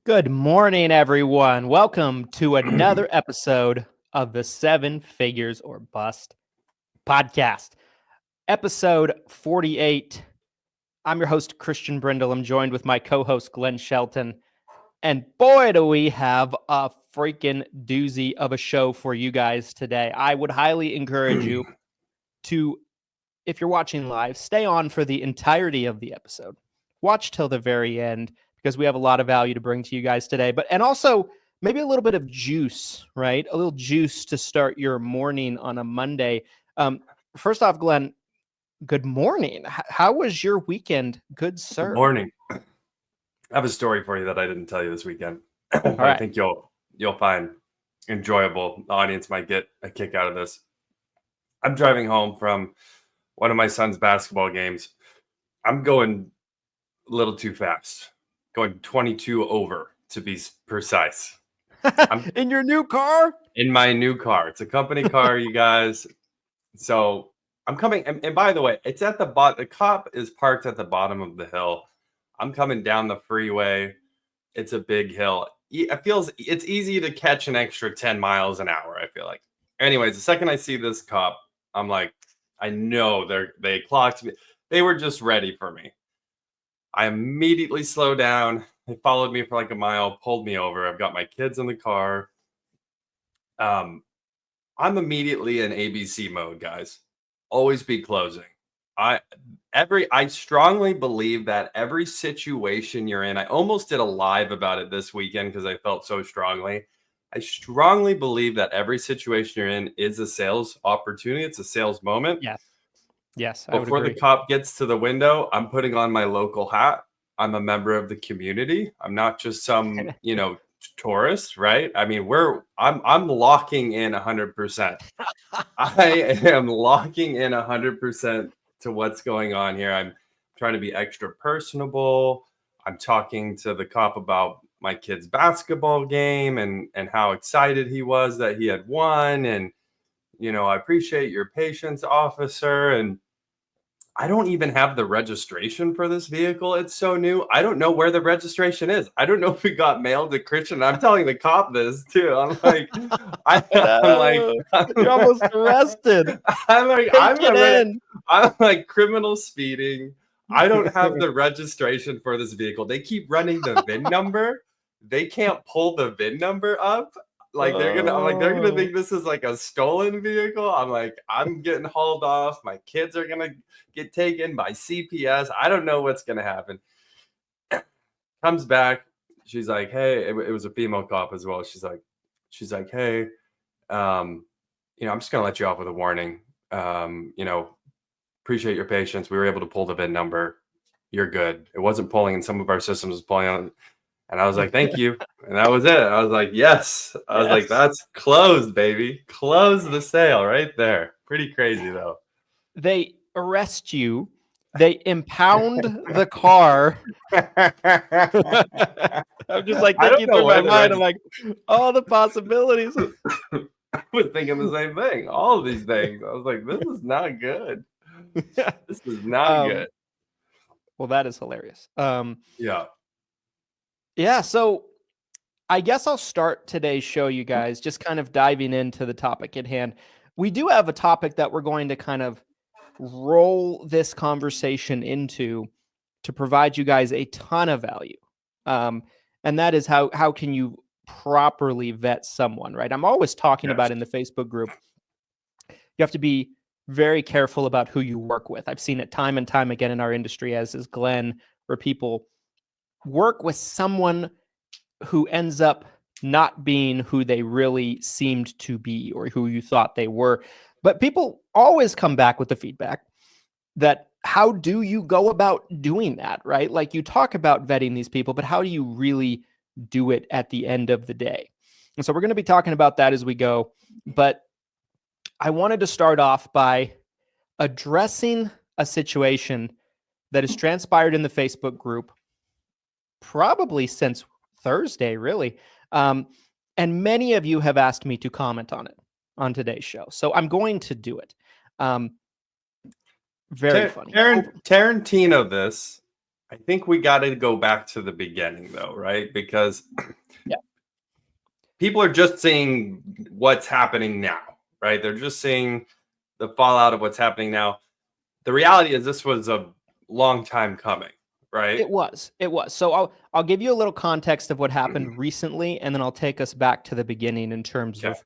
Good morning, everyone. Welcome to another episode of the Seven Figures or Bust podcast, episode 48. I'm your host, Christian Brindle. I'm joined with my co-host, Glenn Shelton. And boy, do we have a freaking doozy of a show for you guys today. I would highly encourage you to, if you're watching live, stay on for the entirety of the episode. Watch till the very end, because we have a lot of value to bring to you guys today. And also maybe a little bit of juice, right? A little juice to start your morning on a Monday. First off, Glenn, good morning. How was your weekend, good sir? Good morning. I have a story for you that I didn't tell you this weekend. All right. I think you'll find enjoyable. The audience might get a kick out of this. I'm driving home from one of my son's basketball games. I'm going a little too fast. Going 22 over, to be precise. In your new car? In my new car. It's a company car, you guys. So I'm coming. And by the way, it's at the bottom. The cop is parked at the bottom of the hill. I'm coming down the freeway. It's a big hill. It's easy to catch an extra 10 miles an hour, I feel like. Anyways, the second I see this cop, I'm like, I know they clocked me. They were just ready for me. I immediately slowed down. They followed me for like a mile, pulled me over. I've got my kids in the car. I'm immediately in ABC mode, guys. Always be closing. I strongly believe that every situation you're in, I almost did a live about it this weekend because I felt so strongly. I strongly believe that every situation you're in is a sales opportunity. It's a sales moment. Yes. Before the cop gets to the window, I'm putting on my local hat. I'm a member of the community. I'm not just some, tourist, right? I mean, I'm locking in 100%. I am locking in 100% to what's going on here. I'm trying to be extra personable. I'm talking to the cop about my kid's basketball game and how excited he was that he had won. And, I appreciate your patience, officer. And I don't even have the registration for this vehicle. It's so new. I don't know where the registration is. I don't know if it got mailed to Christian. I'm telling the cop this too. I'm like, you're almost arrested. I'm like criminal speeding. I don't have the registration for this vehicle. They keep running the VIN number. They can't pull the VIN number up. They're gonna think this is like a stolen vehicle. I'm like, I'm getting hauled off. My kids are gonna get taken by CPS. I don't know what's gonna happen. Comes back. She's like, hey, it was a female cop as well. She's like, hey, I'm just gonna let you off with a warning. Appreciate your patience. We were able to pull the VIN number. You're good. It wasn't pulling, and some of our systems was pulling on. And I was like, thank you. And that was it. I was like, yes. I was like, that's closed, baby. Close the sale right there. Pretty crazy, though. They arrest you. They impound the car. I'm just like thinking through my mind. I'm like, all the possibilities. I was thinking the same thing. All of these things. I was like, this is not good. This is not good. Well, that is hilarious. Yeah, so I guess I'll start today's show, you guys, just kind of diving into the topic at hand. We do have a topic that we're going to kind of roll this conversation into to provide you guys a ton of value. And that is how can you properly vet someone, right? I'm always talking about in the Facebook group, you have to be very careful about who you work with. I've seen it time and time again in our industry, as is Glenn, where people work with someone who ends up not being who they really seemed to be or who you thought they were. But people always come back with the feedback that how do you go about doing that, right? Like, you talk about vetting these people, but how do you really do it at the end of the day? And so we're going to be talking about that as we go. But I wanted to start off by addressing a situation that has transpired in the Facebook group probably since Thursday, really. And many of you have asked me to comment on it on today's show. So I'm going to do it. Very funny. Tarantino this. I think we got to go back to the beginning, though, right? Because Yeah. people are just seeing what's happening now, right? They're just seeing the fallout of what's happening now. The reality is this was a long time coming, right? It was. So I'll give you a little context of what happened recently, and then I'll take us back to the beginning in terms Okay. of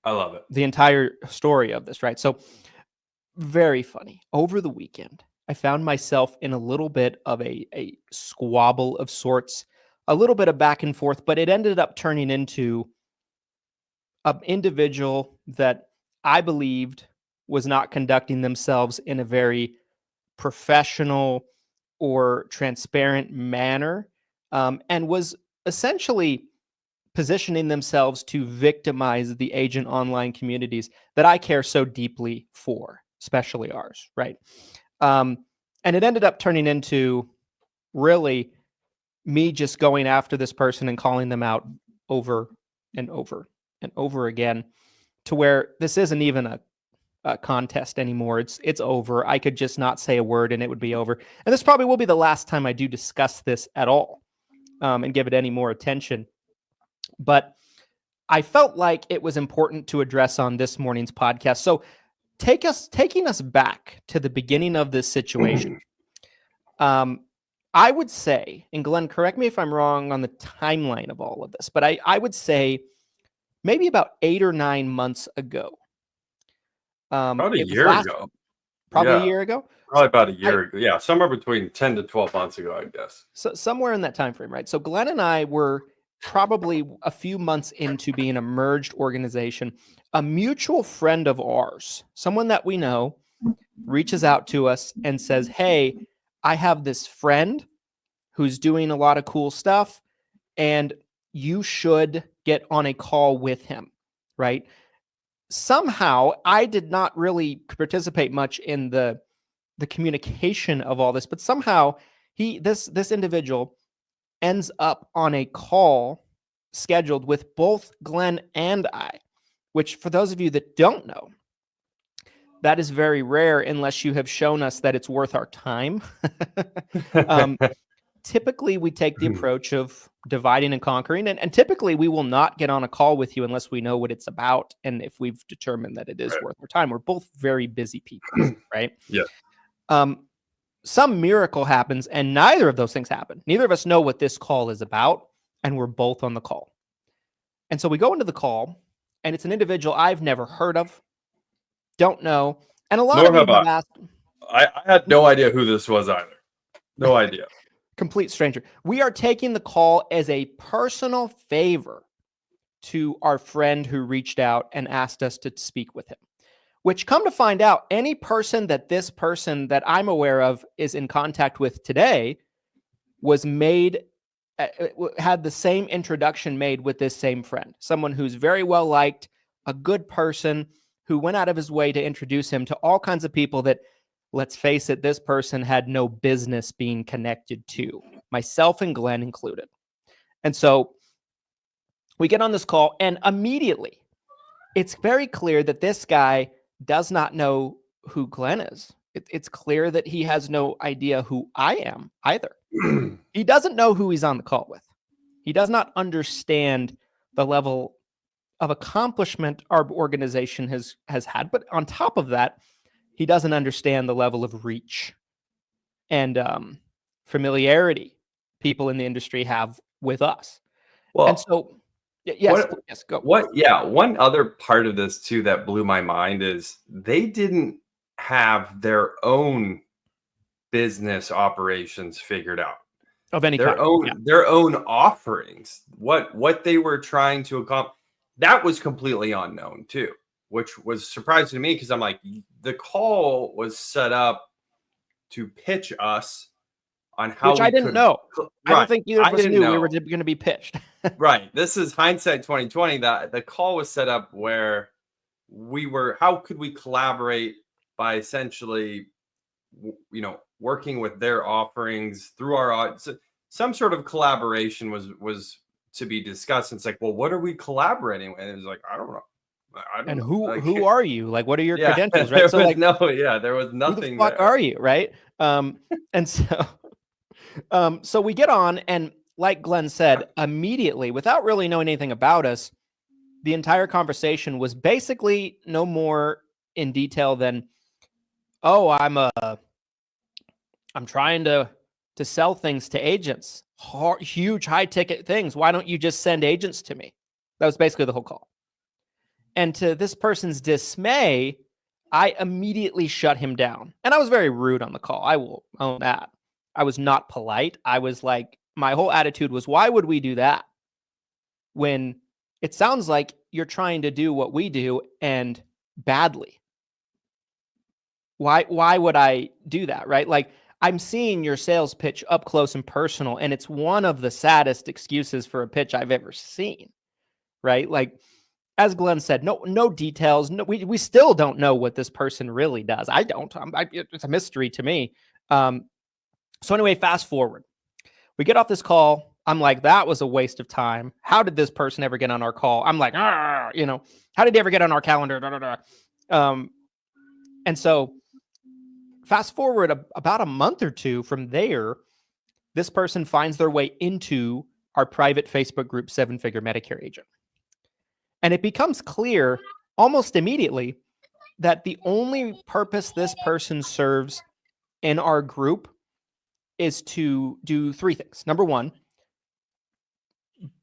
I love it. the entire story of this, right? So very funny. Over the weekend, I found myself in a little bit of a squabble of sorts, a little bit of back and forth, but it ended up turning into an individual that I believed was not conducting themselves in a very professional or transparent manner, and was essentially positioning themselves to victimize the agent online communities that I care so deeply for, especially ours, right? And it ended up turning into really me just going after this person and calling them out over and over and over again, to where this isn't even a contest anymore. It's over. I could just not say a word and it would be over. And this probably will be the last time I do discuss this at all, and give it any more attention. But I felt like it was important to address on this morning's podcast. So taking us back to the beginning of this situation. I would say, and Glenn, correct me if I'm wrong on the timeline of all of this, but I would say maybe about 8 or 9 months ago. About a It was year ago. probably a Yeah. year ago. Probably about a year ago. Yeah, somewhere between 10 to 12 months ago, I guess. So somewhere in that time frame, right? So Glenn and I were probably a few months into being a merged organization. A mutual friend of ours, someone that we know, reaches out to us and says, "Hey, I have this friend who's doing a lot of cool stuff, and you should get on a call with him," right? Somehow, I did not really participate much in the communication of all this, but somehow this individual ends up on a call scheduled with both Glenn and I, which, for those of you that don't know, that is very rare unless you have shown us that it's worth our time. Typically, we take the approach of dividing and conquering, and typically we will not get on a call with you unless we know what it's about and if we've determined that it is Right. worth our time. We're both very busy people, right? Yeah. Some miracle happens, and neither of those things happen. Neither of us know what this call is about, and we're both on the call. And so we go into the call, and it's an individual I've never heard of, don't know, and a lot Nor of you have have I. asked. I had no idea who this was either. No idea. Complete stranger. We are taking the call as a personal favor to our friend who reached out and asked us to speak with him. Which, come to find out, any person that I'm aware of is in contact with today was made, had the same introduction made with this same friend. Someone who's very well liked, a good person who went out of his way to introduce him to all kinds of people that, let's face it, this person had no business being connected to, myself and Glenn included. And so we get on this call, and immediately it's very clear that this guy does not know who Glenn is. It's clear that he has no idea who I am either. He doesn't know who he's on the call with. He does not understand the level of accomplishment our organization has had. But on top of that, he doesn't understand the level of reach and familiarity people in the industry have with us. Well, and so, yes, go. One other part of this too that blew my mind is they didn't have their own business operations figured out. Of any Their kind. their own offerings. What they were trying to accomplish, that was completely unknown too, which was surprising to me because I'm like, the call was set up to pitch us on how Which I didn't know. Right. I don't think either of us knew we were know. going to be pitched. Right. This is hindsight 2020. That the call was set up where how could we collaborate by essentially, working with their offerings through our, some sort of collaboration was to be discussed. And it's like, well, what are we collaborating with? And it was like, I don't know. And who are you? Like, what are your credentials? Right. There was nothing. Who the fuck are you? Right. And so So we get on, and like Glenn said, immediately, without really knowing anything about us, the entire conversation was basically no more in detail than, oh, I'm trying to sell things to agents, huge high ticket things. Why don't you just send agents to me? That was basically the whole call. And to this person's dismay, I immediately shut him down. And I was very rude on the call. I will own that. I was not polite. I was like, my whole attitude was, why would we do that when it sounds like you're trying to do what we do and badly? Why would I do that, right? Like, I'm seeing your sales pitch up close and personal, and it's one of the saddest excuses for a pitch I've ever seen, right? Like, as Glenn said, no details. No, we still don't know what this person really does. I don't. It's a mystery to me. So anyway, fast forward. We get off this call. I'm like, that was a waste of time. How did this person ever get on our call? I'm like, how did they ever get on our calendar? And so fast forward about a month or two from there, this person finds their way into our private Facebook group, 7-Figure Medicare Agent. And it becomes clear almost immediately that the only purpose this person serves in our group is to do three things. Number one,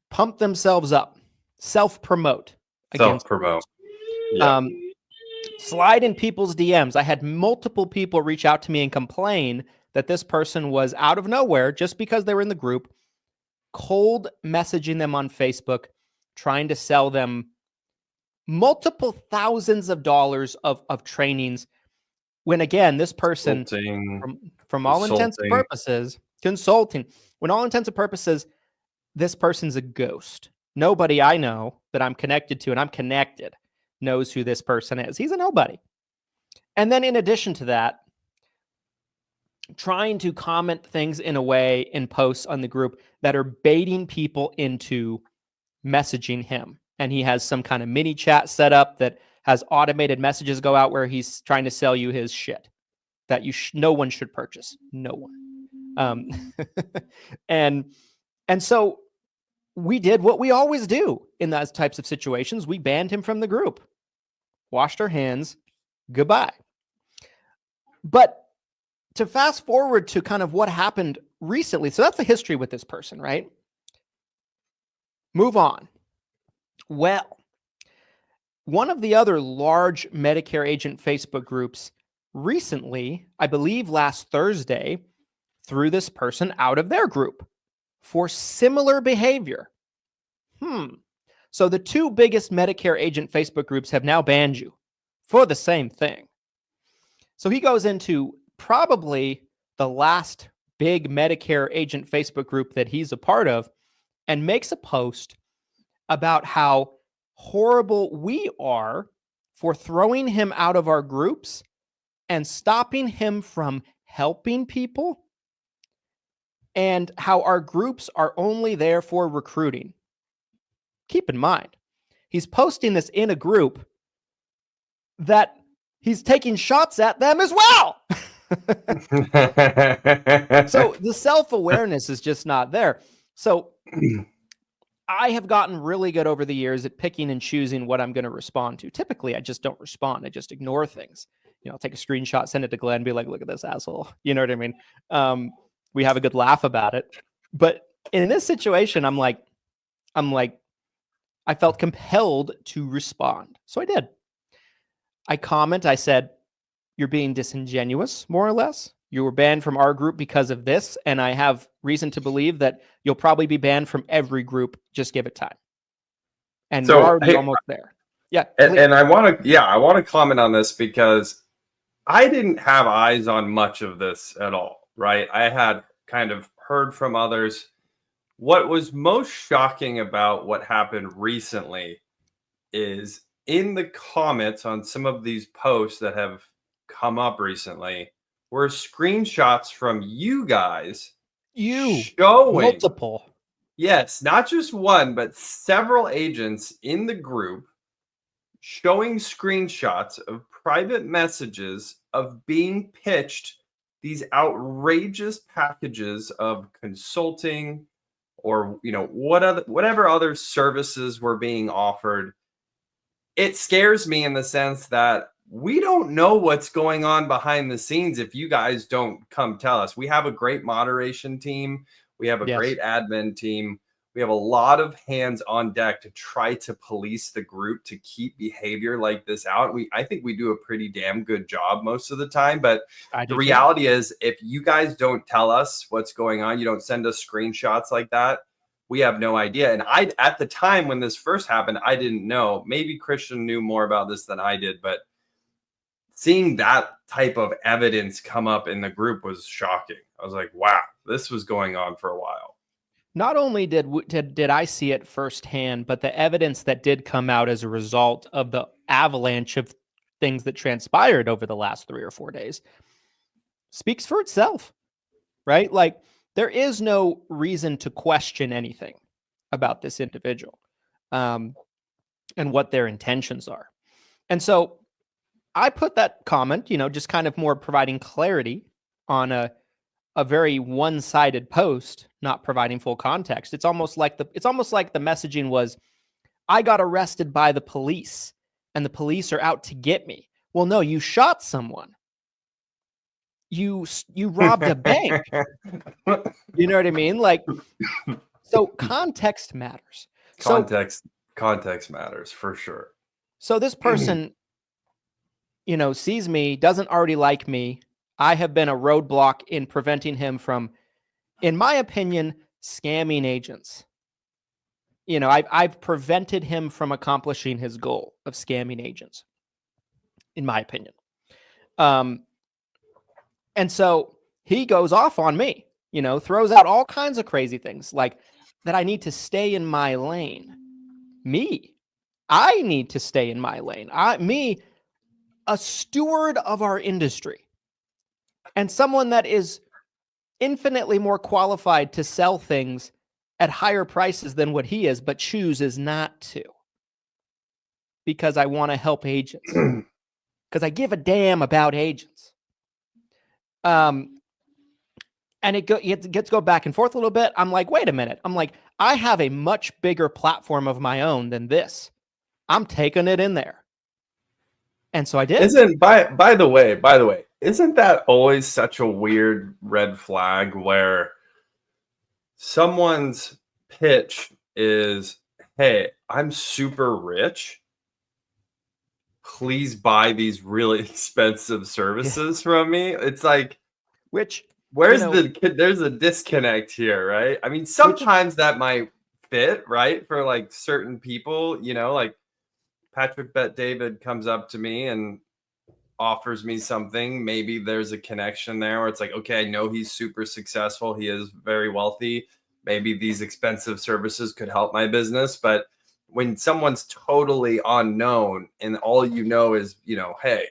pump themselves up, self-promote. Self-promote. Yeah. Slide in people's DMs. I had multiple people reach out to me and complain that this person was out of nowhere, just because they were in the group, cold messaging them on Facebook, trying to sell them multiple thousands of dollars of trainings, when again, this person, from all intents and purposes, consulting, when all intents and purposes, this person's a ghost. Nobody I know that I'm connected to, and I'm connected, knows who this person is. He's a nobody. And then in addition to that, trying to comment things in a way in posts on the group that are baiting people into messaging him. And he has some kind of mini chat set up that has automated messages go out where he's trying to sell you his shit that no one should purchase. No one. And so we did what we always do in those types of situations. We banned him from the group, washed our hands, goodbye. But to fast forward to kind of what happened recently, so that's the history with this person, right? Move on. Well, one of the other large Medicare agent Facebook groups recently, I believe last Thursday, threw this person out of their group for similar behavior. So the two biggest Medicare agent Facebook groups have now banned you for the same thing. So he goes into probably the last big Medicare agent Facebook group that he's a part of and makes a post about how horrible we are for throwing him out of our groups and stopping him from helping people, and how our groups are only there for recruiting. Keep in mind, he's posting this in a group that he's taking shots at them as well. So the self-awareness is just not there. So I have gotten really good over the years at picking and choosing what I'm going to respond to. Typically, I just don't respond. I just ignore things. I'll take a screenshot, send it to Glenn, be like, look at this asshole. You know what I mean? We have a good laugh about it. But in this situation, I'm like, I felt compelled to respond. So I did. I comment, I said, you're being disingenuous, more or less. You were banned from our group because of this, and I have reason to believe that you'll probably be banned from every group. Just give it time. And so, we're already almost there. Yeah. And I want to comment on this because I didn't have eyes on much of this at all, right? I had kind of heard from others. What was most shocking about what happened recently is in the comments on some of these posts that have come up recently were screenshots from you guys. Showing multiple. Yes, not just one, but several agents in the group showing screenshots of private messages of being pitched these outrageous packages of consulting or whatever other services were being offered. It scares me in the sense that we don't know what's going on behind the scenes if you guys don't come tell us. We have a great moderation team. We have a Yes. great admin team. We have a lot of hands on deck to try to police the group to keep behavior like this out. I think we do a pretty damn good job most of the time. But the reality is, if you guys don't tell us what's going on, you don't send us screenshots like that, we have no idea. And at the time when this first happened, I didn't know. Maybe Christian knew more about this than I did, but seeing that type of evidence come up in the group was shocking. I was like, wow, this was going on for a while. Not only did I see it firsthand, but the evidence that did come out as a result of the avalanche of things that transpired over the last 3 or 4 days speaks for itself, right? Like, there is no reason to question anything about this individual and what their intentions are. And so I put that comment, just kind of more providing clarity on a very one-sided post, not providing full context. It's almost like the messaging was, I got arrested by the police and the police are out to get me. Well, no, you shot someone. You robbed a bank. You know what I mean? Like, so context matters. Context matters for sure. So this person, sees me, doesn't already like me. I have been a roadblock in preventing him from, in my opinion, scamming agents. I've prevented him from accomplishing his goal of scamming agents, in my opinion. And so he goes off on me, throws out all kinds of crazy things like that I need to stay in my lane. I need to stay in my lane. A steward of our industry and someone that is infinitely more qualified to sell things at higher prices than what he is, but chooses not to because I want to help agents, because I give a damn about agents. And it gets to go back and forth a little bit. I'm like, wait a minute. I'm like, I have a much bigger platform of my own than this. I'm taking it in there. And so I did. By the way, isn't that always such a weird red flag where someone's pitch is, hey, I'm super rich. Please buy these really expensive services from me. It's like, there's a disconnect here, right? I mean, sometimes that might fit, right? For like certain people, like Patrick Bet David comes up to me and offers me something. Maybe there's a connection there where it's like, okay, I know he's super successful. He is very wealthy. Maybe these expensive services could help my business. But when someone's totally unknown and all you know is, hey,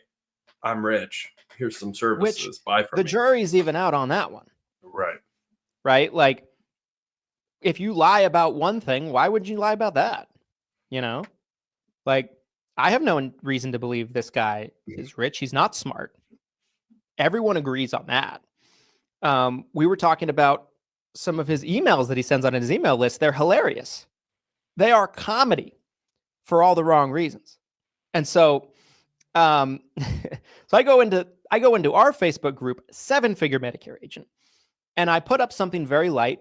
I'm rich. Here's some services. Buy from me. The jury's even out on that one. Right. Right? Like, if you lie about one thing, why would you lie about that? Like, I have no reason to believe this guy is rich. He's not smart. Everyone agrees on that. We were talking about some of his emails that he sends on his email list. They're hilarious. They are comedy for all the wrong reasons. And so, so I go into our Facebook group, 7-Figure Medicare Agent, and I put up something very light.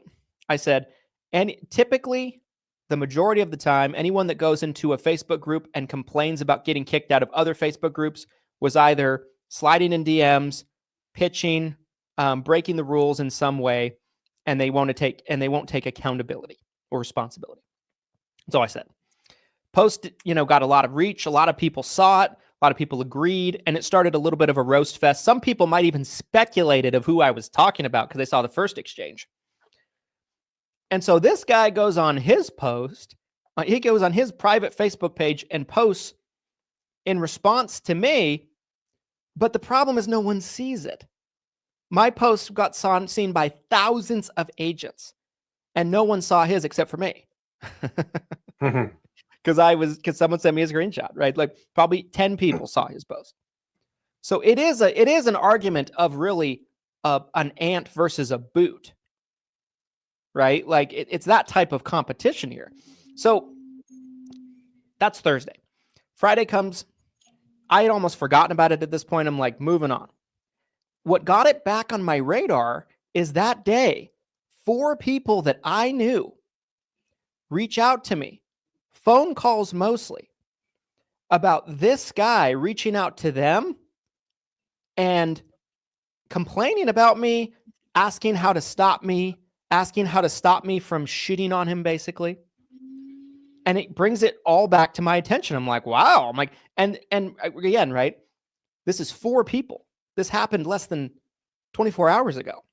I said, and typically, the majority of the time, anyone that goes into a Facebook group and complains about getting kicked out of other Facebook groups was either sliding in DMs, pitching, breaking the rules in some way, and they won't take accountability or responsibility. So I said, post, got a lot of reach. A lot of people saw it. A lot of people agreed, and it started a little bit of a roast fest. Some people might even speculated of who I was talking about because they saw the first exchange. And so this guy goes on his post, he goes on his private Facebook page and posts in response to me, but the problem is no one sees it. My post got seen by thousands of agents, and no one saw his except for me. Because someone sent me a screenshot, right? Like probably 10 people saw his post. So it is an argument of really an ant versus a boot, right? Like it's that type of competition here. So that's Thursday. Friday comes. I had almost forgotten about it at this point. I'm like, moving on. What got it back on my radar is that day, 4 people that I knew reach out to me, phone calls mostly, about this guy reaching out to them and complaining about me, asking how to stop me from shitting on him, basically. And it brings it all back to my attention. I'm like, wow. I'm like, and again, right? This is 4 people. This happened less than 24 hours ago.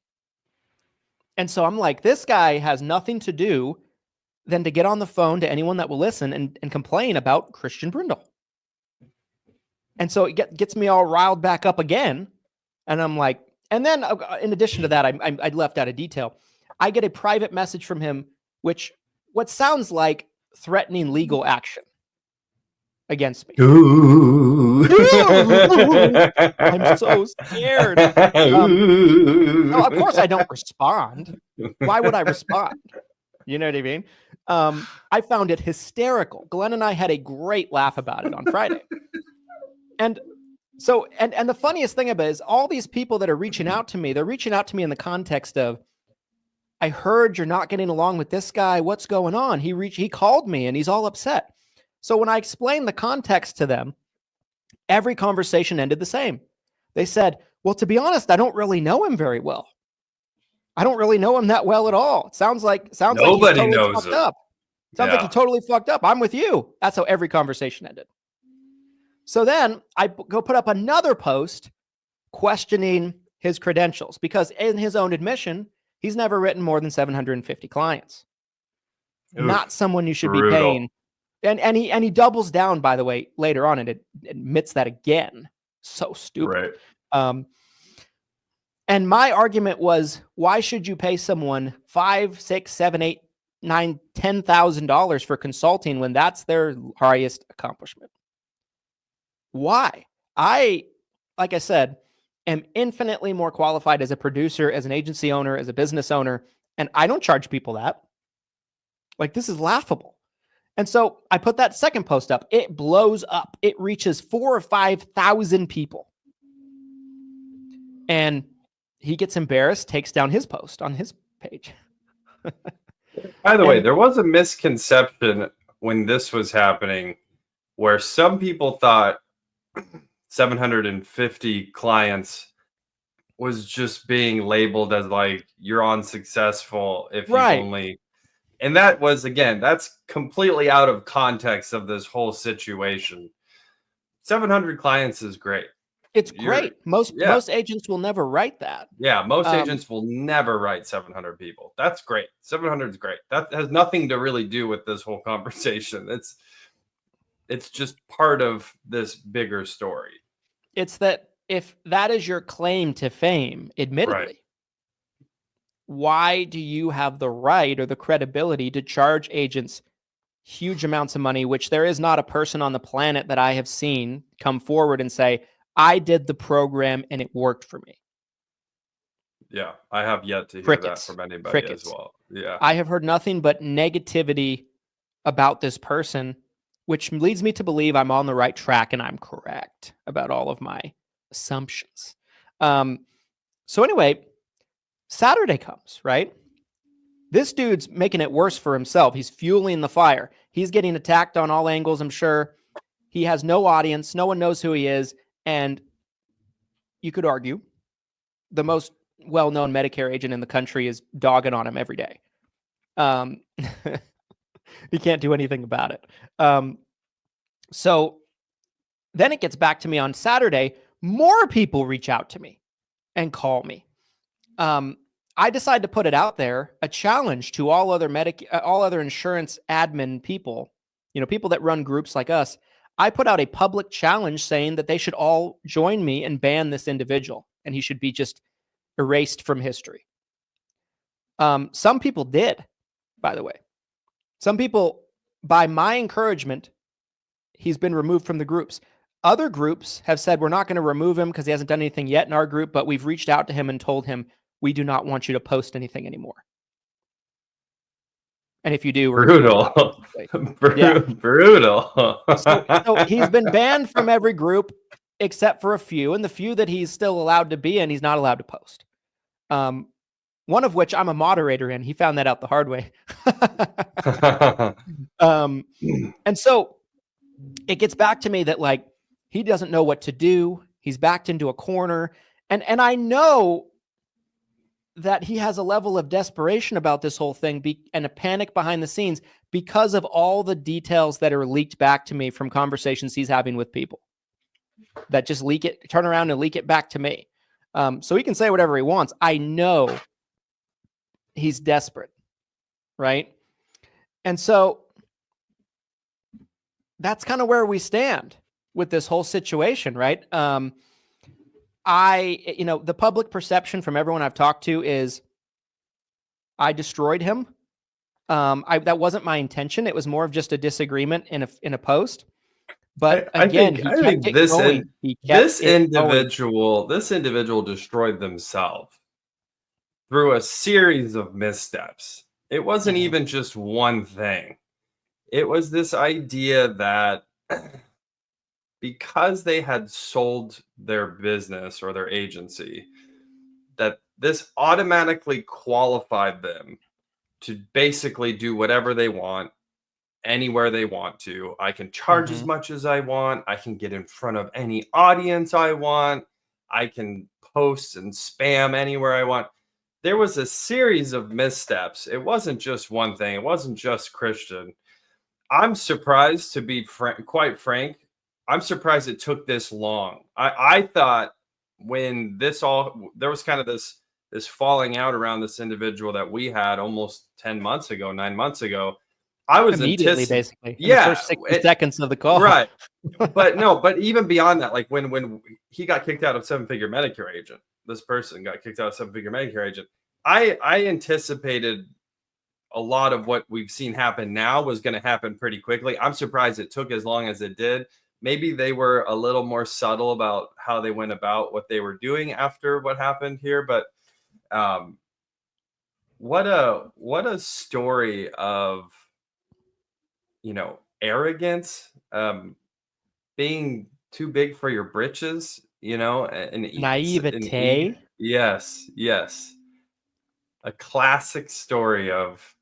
And so I'm like, this guy has nothing to do than to get on the phone to anyone that will listen and complain about Christian Brindle. And so it gets me all riled back up again. And I'm like, and then in addition to that, I left out a detail. I get a private message from him, what sounds like threatening legal action against me. Ooh. I'm so scared. No, of course I don't respond. Why would I respond? You know what I mean? I found it hysterical. Glenn and I had a great laugh about it on Friday. And so, and the funniest thing about it is all these people that are reaching out to me, they're reaching out to me in the context of, I heard you're not getting along with this guy. What's going on? He called me and he's all upset. So when I explained the context to them, every conversation ended the same. They said, well, to be honest, I don't really know him very well. I don't really know him that well at all. It sounds like Nobody he's totally knows fucked him. up. Sounds like he totally fucked up. I'm with you. That's how every conversation ended. So then I go put up another post questioning his credentials because in his own admission, he's never written more than 750 clients. Oof, not someone you should brutal. be paying. And he doubles down, by the way, later on, and it admits that again. So stupid. Right. And my argument was, why should you pay someone $5,000, $6,000, $7,000, $8,000, $10,000 for consulting when that's their highest accomplishment? Why? Like I said, am infinitely more qualified as a producer, as an agency owner, as a business owner, and I don't charge people that. Like, this is laughable. And so I put that second post up. It blows up. It reaches 4,000 or 5,000 people. And he gets embarrassed, takes down his post on his page. By the way, there was a misconception when this was happening where some people thought 750 clients was just being labeled as like you're unsuccessful if you only. And that was, again, that's completely out of context of this whole situation. 700 clients is great. It's great. Most agents will never write that. Yeah, most agents will never write 700 people. That's great. 700 is great. That has nothing to really do with this whole conversation. It's just part of this bigger story. It's that if that is your claim to fame, admittedly, why do you have the right or the credibility to charge agents huge amounts of money, which there is not a person on the planet that I have seen come forward and say, I did the program and it worked for me? Yeah, I have yet to hear that from anybody as well. Yeah, I have heard nothing but negativity about this person, which leads me to believe I'm on the right track and I'm correct about all of my assumptions. So anyway, Saturday comes, right? This dude's making it worse for himself. He's fueling the fire. He's getting attacked on all angles, I'm sure. He has no audience. No one knows who he is. And you could argue the most well-known Medicare agent in the country is dogging on him every day. He can't do anything about it. So then it gets back to me on Saturday. More people reach out to me and call me. I decided to put it out there, a challenge to all other insurance admin people, people that run groups like us. I put out a public challenge saying that they should all join me and ban this individual, and he should be just erased from history. Some people did, by the way. Some people, by my encouragement, he's been removed from the groups. Other groups have said, we're not going to remove him because he hasn't done anything yet in our group, but we've reached out to him and told him, we do not want you to post anything anymore. And if you do, we're going to kick you out, basically. Brutal. So he's been banned from every group except for a few, and the few that he's still allowed to be in, he's not allowed to post. One of which I'm a moderator in. He found that out the hard way. And so it gets back to me that, like, he doesn't know what to do. He's backed into a corner. And I know that he has a level of desperation about this whole thing and a panic behind the scenes because of all the details that are leaked back to me from conversations he's having with people that just turn around and leak it back to me. So he can say whatever he wants. I know he's desperate, right? And so that's kind of where we stand with this whole situation, right? The public perception from everyone I've talked to is I destroyed him. That wasn't my intention. It was more of just a disagreement in a post. But again, this individual destroyed themselves through a series of missteps. It wasn't even just one thing. It was this idea that because they had sold their business or their agency, that this automatically qualified them to basically do whatever they want, anywhere they want to. I can charge as much as I want. I can get in front of any audience I want. I can post and spam anywhere I want. There was a series of missteps. It wasn't just one thing. It wasn't just Christian. I'm surprised, to be quite frank. I'm surprised it took this long. I thought when there was kind of this falling out around this individual that we had almost 9 months ago. I was immediately, basically, the first 60 seconds of the call, right? But even beyond that, like when he got kicked out of Seven Figure Medicare Agent, this person got kicked out of Seven Figure Medicare Agent. I anticipated a lot of what we've seen happen now was going to happen pretty quickly. I'm surprised it took as long as it did. Maybe they were a little more subtle about how they went about what they were doing after what happened here. But what a story of, arrogance, being too big for your britches, and naivete. Yes. A classic story of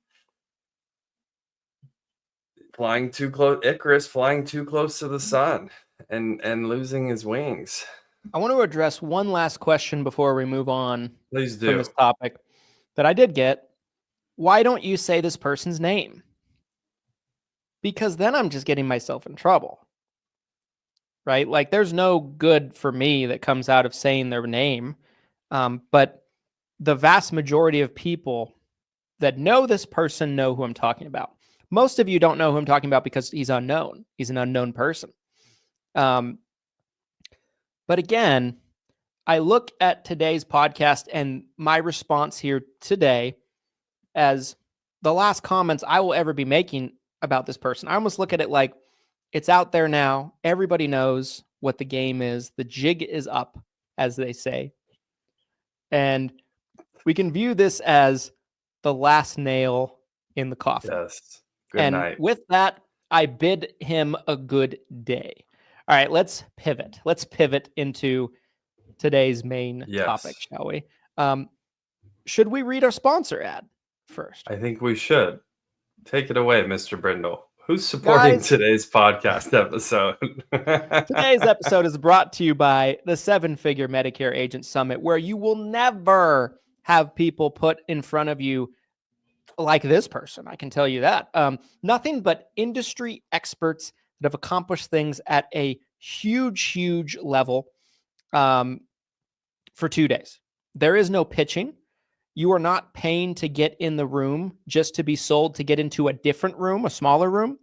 Icarus flying too close to the sun and losing his wings. I want to address one last question before we move on. Please do. From this topic that I did get. Why don't you say this person's name? Because then I'm just getting myself in trouble, right? Like, there's no good for me that comes out of saying their name. But the vast majority of people that know this person know who I'm talking about. Most of you don't know who I'm talking about because he's unknown. He's an unknown person. But again, I look at today's podcast and my response here today as the last comments I will ever be making about this person. I almost look at it like it's out there now. Everybody knows what the game is. The jig is up, as they say. And we can view this as the last nail in the coffin. Yes. Good night. With that, I bid him a good day. All right, let's pivot. Let's pivot into today's main topic, shall we? Should we read our sponsor ad first? I think we should. Take it away, Mr. Brindle. Who's supporting today's podcast episode? Today's episode is brought to you by the Seven Figure Medicare Agent Summit, where you will never have people put in front of you like this person. I can tell you that. Nothing but industry experts that have accomplished things at a huge level for 2 days. There is no pitching. You are not paying to get in the room just to be sold to get into a different room, a smaller room.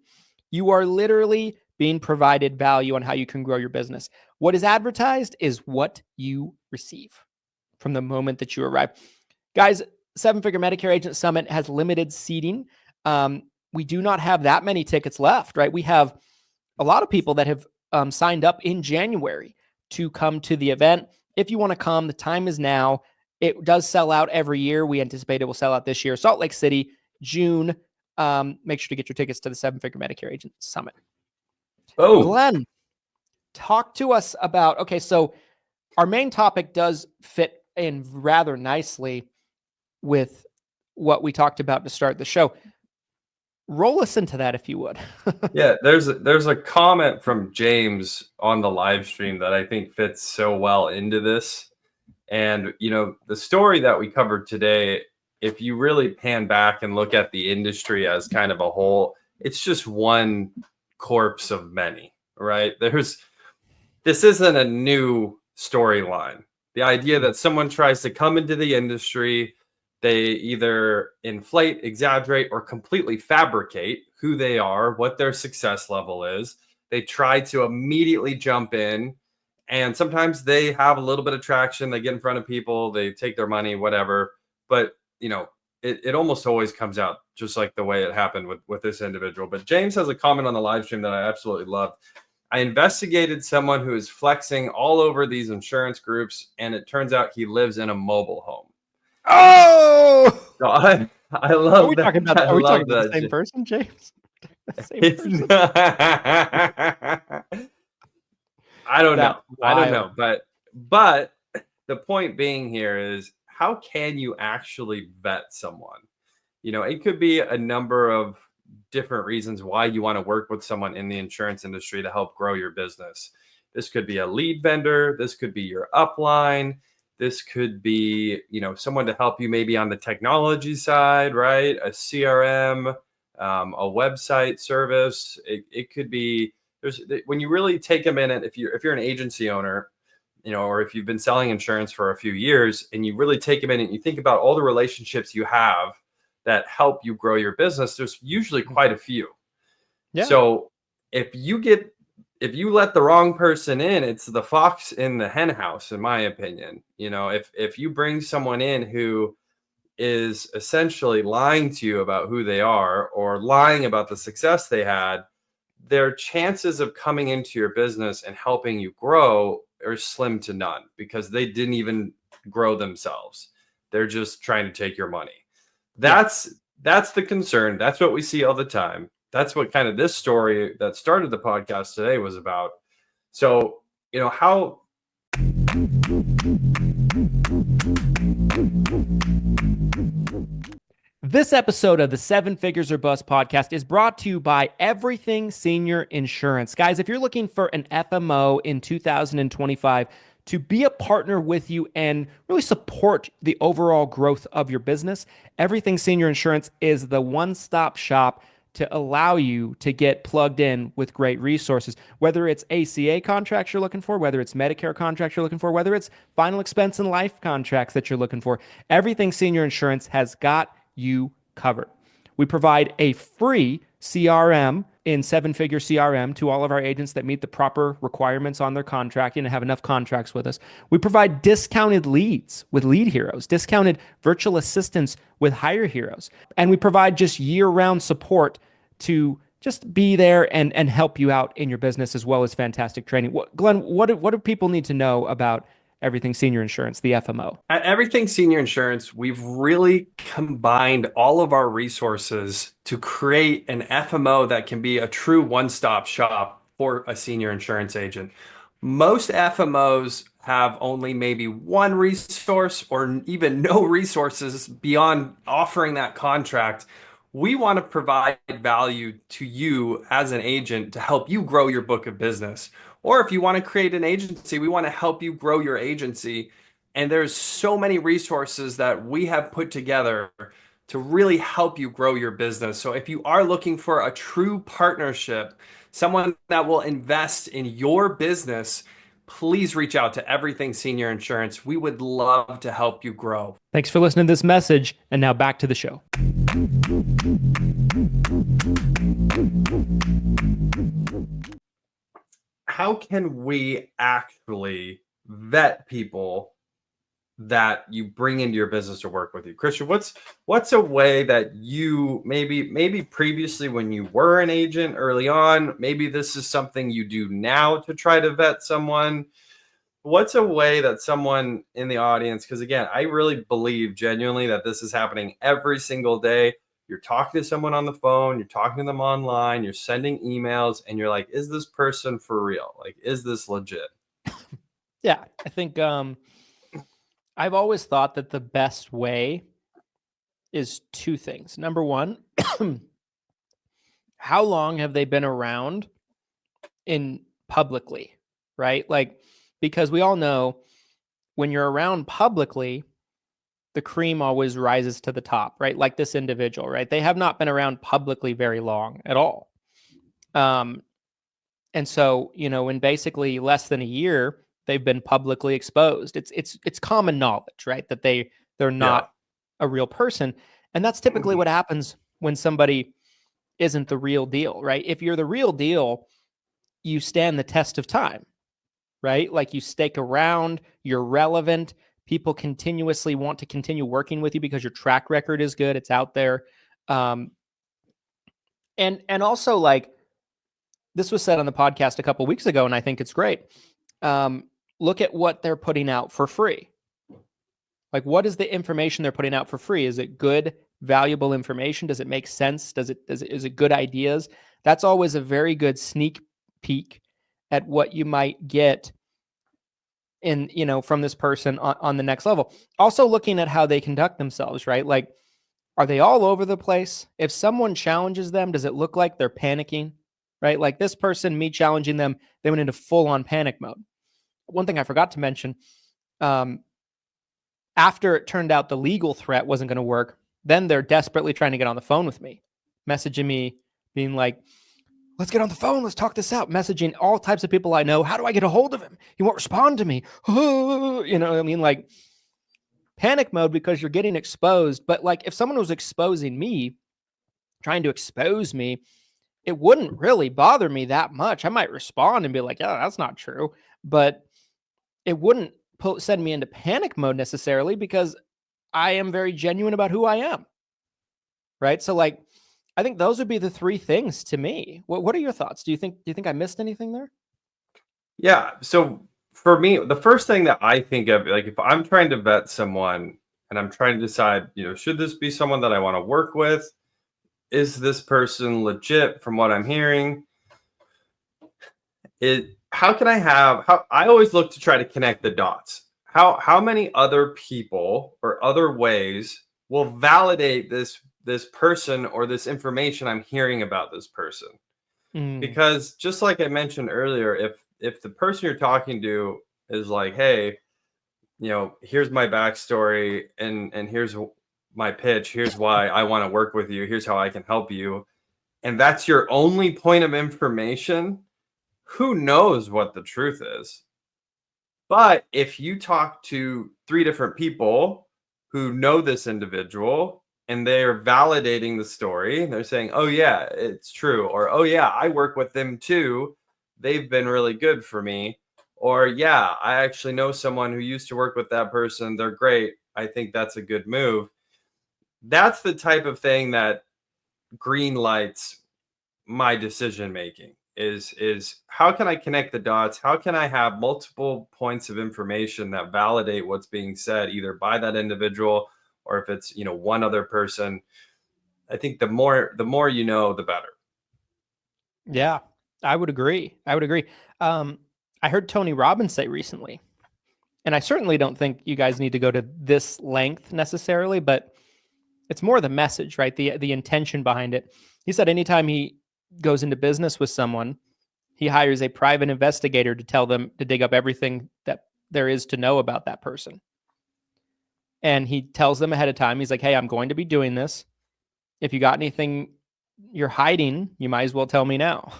You are literally being provided value on how you can grow your business. What is advertised is what you receive from the moment that you arrive. Guys, Seven Figure Medicare Agent Summit has limited seating. We do not have that many tickets left, right? We have a lot of people that have signed up in January to come to the event. If you want to come, the time is now. It does sell out every year. We anticipate it will sell out this year. Salt Lake City, June. Make sure to get your tickets to the 7-Figure Medicare Agent Summit. Oh, Glenn, talk to us about, okay, so our main topic does fit in rather nicely with what we talked about to start the show. Roll us into that if you would. yeah, there's a comment from James on the live stream that I think fits so well into this. And, the story that we covered today, if you really pan back and look at the industry as kind of a whole, it's just one corpse of many, right? This isn't a new storyline. The idea that someone tries to come into the industry, they either inflate, exaggerate, or completely fabricate who they are, what their success level is. They try to immediately jump in. And sometimes they have a little bit of traction. They get in front of people, they take their money, whatever. But, it almost always comes out just like the way it happened with this individual. But James has a comment on the live stream that I absolutely loved. I investigated someone who is flexing all over these insurance groups, and it turns out he lives in a mobile home. Oh! So I love Are we that. talking about, are we talking about the same person, James? It's not, I don't know. But the point being here is, how can you actually vet someone? It could be a number of different reasons why you want to work with someone in the insurance industry to help grow your business. This could be a lead vendor. This could be your upline. This could be, someone to help you maybe on the technology side, right? A CRM, a website service. It could be, when you really take a minute, if you're an agency owner, or if you've been selling insurance for a few years, and you really take a minute and you think about all the relationships you have that help you grow your business, there's usually quite a few. Yeah. So if you let the wrong person in, it's the fox in the hen house, in my opinion. If you bring someone in who is essentially lying to you about who they are, or lying about the success they had, their chances of coming into your business and helping you grow are slim to none, because they didn't even grow themselves. They're just trying to take your money. That's the concern. That's what we see all the time. That's what kind of this story that started the podcast today was about. So, how This episode of the 7 Figures or Bust podcast is brought to you by Everything Senior Insurance. Guys, if you're looking for an FMO in 2025 to be a partner with you and really support the overall growth of your business, Everything Senior Insurance is the one-stop shop to allow you to get plugged in with great resources. Whether it's ACA contracts you're looking for, whether it's Medicare contracts you're looking for, whether it's final expense and life contracts that you're looking for, Everything Senior Insurance has got you covered. We provide a free CRM in 7-Figure CRM to all of our agents that meet the proper requirements on their contracting and have enough contracts with us. We provide discounted leads with Lead Heroes, discounted virtual assistants with Hire Heroes, and we provide just year-round support to just be there and help you out in your business, as well as fantastic training. Glenn, what do people need to know about Everything Senior Insurance, the FMO? At Everything Senior Insurance, we've really combined all of our resources to create an FMO that can be a true one-stop shop for a senior insurance agent. Most FMOs have only maybe one resource or even no resources beyond offering that contract. We want to provide value to you as an agent to help you grow your book of business. Or if you want to create an agency, we want to help you grow your agency. And there's so many resources that we have put together to really help you grow your business. So if you are looking for a true partnership, someone that will invest in your business, please reach out to Everything Senior Insurance. We would love to help you grow. Thanks for listening to this message. And now back to the show. How can we actually vet people that you bring into your business to work with you? Christian, what's a way that you maybe previously when you were an agent early on, maybe this is something you do now to try to vet someone? What's a way that someone in the audience, because again, I really believe genuinely that this is happening every single day. You're talking to someone on the phone, you're talking to them online, you're sending emails, and you're like, is this person for real? Like, is this legit? Yeah, I think I've always thought that the best way is two things. Number one, how long have they been around in publicly, right? Like, because we all know when you're around publicly, the cream always rises to the top, right? Like this individual, right? They have not been around publicly very long at all. And so, in basically less than a year, they've been publicly exposed. It's common knowledge, right? That they're Yeah. not a real person. And that's typically what happens when somebody isn't the real deal, right? If you're the real deal, you stand the test of time, right? Like you stick around, you're relevant. People continuously want to continue working with you because your track record is good. It's out there. And also, like, this was said on the podcast a couple weeks ago, and I think it's great. Look at what they're putting out for free. Like, what is the information they're putting out for free? Is it good, valuable information? Does it make sense? Is it good ideas? That's always a very good sneak peek at what you might get from this person on the next level. Also looking at how they conduct themselves, right? Like, are they all over the place? If someone challenges them, does it look like they're panicking, right? Like this person, me challenging them, they went into full on panic mode. One thing I forgot to mention, after it turned out the legal threat wasn't going to work, then they're desperately trying to get on the phone with me, messaging me, being like, let's get on the phone. Let's talk this out. Messaging all types of people I know. How do I get a hold of him? He won't respond to me. You know what I mean? Like panic mode because you're getting exposed. But like if someone was exposing me, trying to expose me, it wouldn't really bother me that much. I might respond and be like, oh, that's not true. But it wouldn't send me into panic mode necessarily because I am very genuine about who I am. Right. So like, I think those would be the three things to me. What are your thoughts? Do you think I missed anything there? Yeah. So for me, the first thing that I think of, like if I'm trying to vet someone and I'm trying to decide, should this be someone that I want to work with? Is this person legit from what I'm hearing? How I always look to try to connect the dots. How many other people or other ways will validate this person or this information I'm hearing about this person? Because just like I mentioned earlier, if the person you're talking to is like, hey, here's my backstory and here's my pitch, here's why I want to work with you, here's how I can help you, and that's your only point of information, who knows what the truth is? But if you talk to 3 different people who know this individual and they're validating the story, they're saying, oh yeah, it's true, or oh yeah, I work with them too, they've been really good for me, or yeah, I actually know someone who used to work with that person, they're great, I think that's a good move. That's the type of thing that green lights my decision making. Is how can I connect the dots? How can I have multiple points of information that validate what's being said either by that individual or if it's one other person? I think the more the better. Yeah, I would agree. I heard Tony Robbins say recently, and I certainly don't think you guys need to go to this length necessarily, but it's more the message, right? The intention behind it. He said anytime he goes into business with someone, he hires a private investigator to tell them to dig up everything that there is to know about that person. And he tells them ahead of time, he's like, hey, I'm going to be doing this. If you got anything you're hiding, you might as well tell me now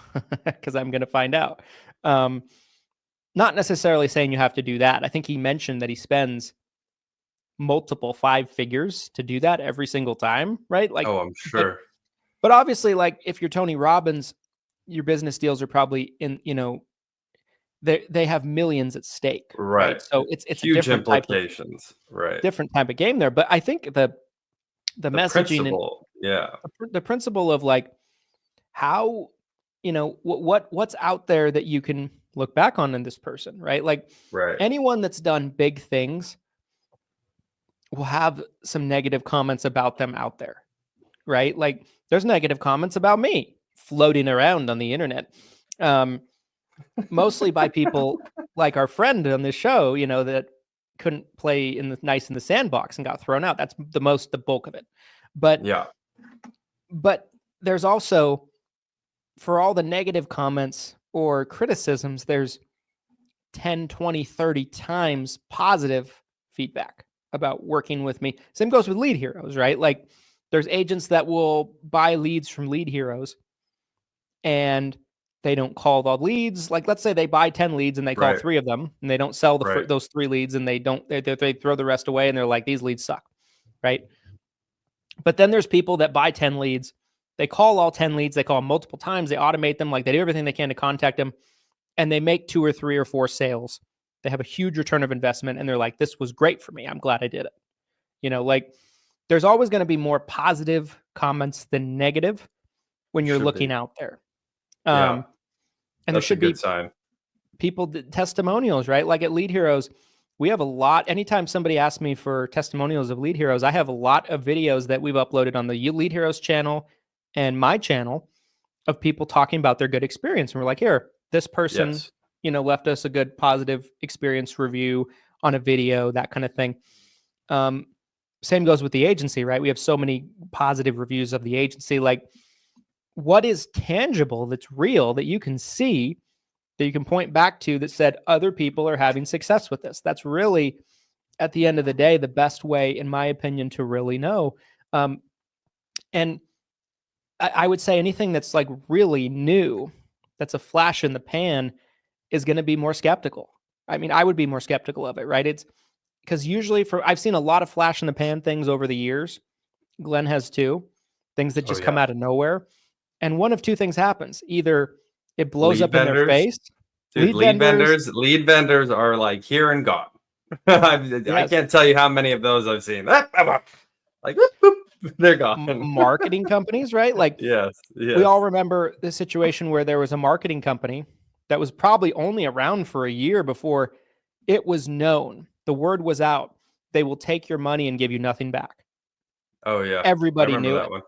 because I'm going to find out. Not necessarily saying you have to do that. I think he mentioned that he spends multiple 5 figures to do that every single time, right? Like, I'm sure. But obviously, like if you're Tony Robbins, your business deals are probably in they have millions at stake, right? Right. So it's a Huge different implications. Right. type of game there. But I think the The messaging and principle. Yeah. the principle of like how, what's out there that you can look back on in this person, right? Like Right. anyone that's done big things will have some negative comments about them out there, right? Like there's negative comments about me floating around on the internet, mostly by people like our friend on this show, that couldn't play in the sandbox and got thrown out. That's the bulk of it. But Yeah. but there's also, for all the negative comments or criticisms, there's 10, 20, 30 times positive feedback about working with me. Same goes with Lead Heroes, right? Like there's agents that will buy leads from Lead Heroes and they don't call the leads. Like let's say they buy 10 leads and they call 3 of them and they don't sell those 3 leads and they throw the rest away and they're like, these leads suck, right? But then there's people that buy 10 leads. They call all 10 leads. They call them multiple times. They automate them. Like they do everything they can to contact them. And they make 2 or 3 or 4 sales. They have a huge return of investment. And they're like, this was great for me. I'm glad I did it. Like there's always going to be more positive comments than negative when you're looking out there. Yeah. And there should be sign. People, testimonials, right? Like at Lead Heroes, we have a lot. Anytime somebody asks me for testimonials of Lead Heroes, I have a lot of videos that we've uploaded on the Lead Heroes channel and my channel of people talking about their good experience. And we're like, here, this person, left us a good positive experience review on a video, that kind of thing. Same goes with the agency, right? We have so many positive reviews of the agency. Like, what is tangible that's real that you can see, that you can point back to, that said other people are having success with this? That's really, at the end of the day, the best way, in my opinion, to really know. And I would say anything that's like really new, that's a flash in the pan, is going to be more skeptical. I mean, I would be more skeptical of it, right? It's because usually I've seen a lot of flash in the pan things over the years. Glenn has too. Things that just come out of nowhere. And one of 2 things happens. Either it blows up in their face. Dude, lead vendors are like here and gone. I can't tell you how many of those I've seen. Like, whoop, whoop, they're gone. Marketing companies, right? Like, yes. We all remember the situation where there was a marketing company that was probably only around for a year before it was known. The word was out. They will take your money and give you nothing back. Oh, yeah. Everybody knew that one.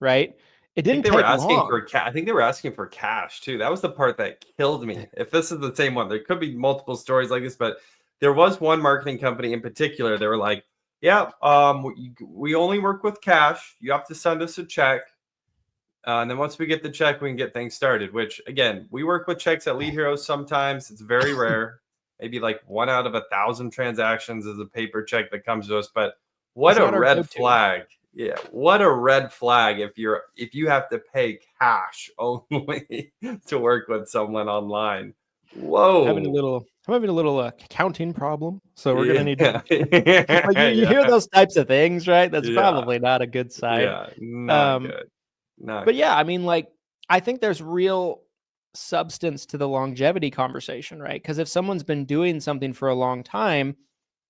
Right? It didn't take long. I think they were asking for cash too. That was the part that killed me. If this is the same one, there could be multiple stories like this, but there was one marketing company in particular. They were like, yeah, we only work with cash. You have to send us a check. And then once we get the check, we can get things started, which again, we work with checks at Lead Heroes. Sometimes it's very rare. Maybe like 1 out of 1,000 transactions is a paper check that comes to us. But what a red flag. Yeah, what a red flag if you have to pay cash only to work with someone online. Whoa. I'm having a little accounting problem, so we're gonna need to. You hear those types of things, right? That's probably not a good sign. Yeah, not good. But yeah, I mean, like, I think there's real substance to the longevity conversation, right? Because if someone's been doing something for a long time,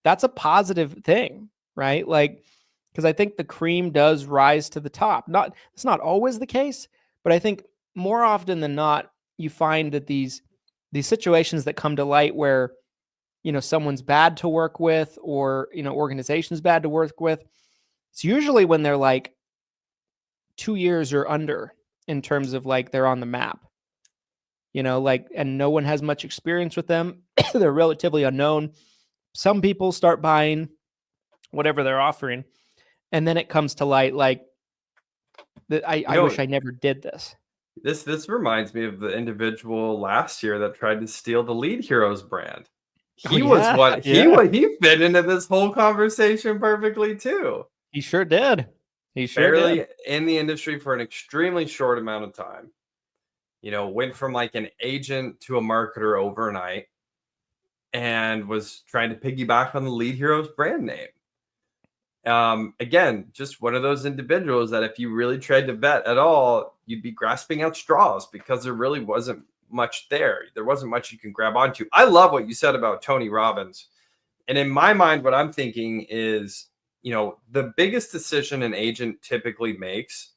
that's a positive thing, right? Like, because I think the cream does rise to the top. It's not always the case, but I think more often than not, you find that these situations that come to light where, someone's bad to work with, or, organization's bad to work with, it's usually when they're like 2 years or under in terms of like they're on the map, and no one has much experience with them. They're relatively unknown. Some people start buying whatever they're offering, and then it comes to light like that. I wish I never did this. This reminds me of the individual last year that tried to steal the Lead Heroes brand. He fit into this whole conversation perfectly too. He sure did. Barely in the industry for an extremely short amount of time. Went from like an agent to a marketer overnight and was trying to piggyback on the Lead Heroes brand name. Again, just one of those individuals that if you really tried to vet at all, you'd be grasping at straws because there really wasn't much there. There wasn't much you can grab onto. I love what you said about Tony Robbins. And in my mind, what I'm thinking is, the biggest decision an agent typically makes